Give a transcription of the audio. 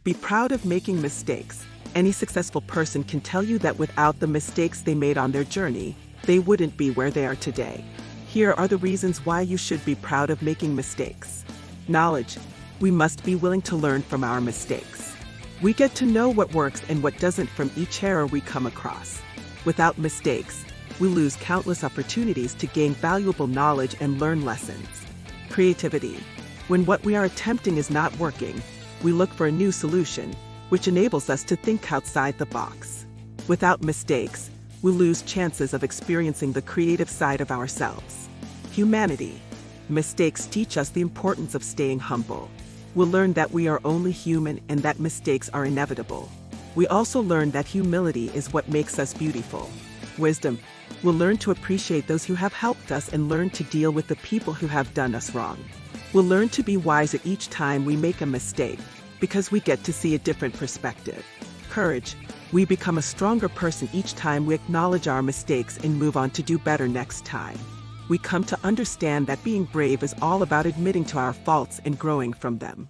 Be proud of making mistakes. Any successful person can tell you that without the mistakes they made on their journey, they wouldn't be where they are today. Here are the reasons why you should be proud of making mistakes. Knowledge. We must be willing to learn from our mistakes. We get to know what works and what doesn't from each error we come across. Without mistakes, we lose countless opportunities to gain valuable knowledge and learn lessons. Creativity. When what we are attempting is not working, we look for a new solution, which enables us to think outside the box. Without mistakes, we lose chances of experiencing the creative side of ourselves. Humanity. Mistakes teach us the importance of staying humble. We'll learn that we are only human and that mistakes are inevitable. We also learn that humility is what makes us beautiful. Wisdom. We'll learn to appreciate those who have helped us and learn to deal with the people who have done us wrong. We'll learn to be wiser each time we make a mistake, because we get to see a different perspective. Courage. We become a stronger person each time we acknowledge our mistakes and move on to do better next time. We come to understand that being brave is all about admitting to our faults and growing from them.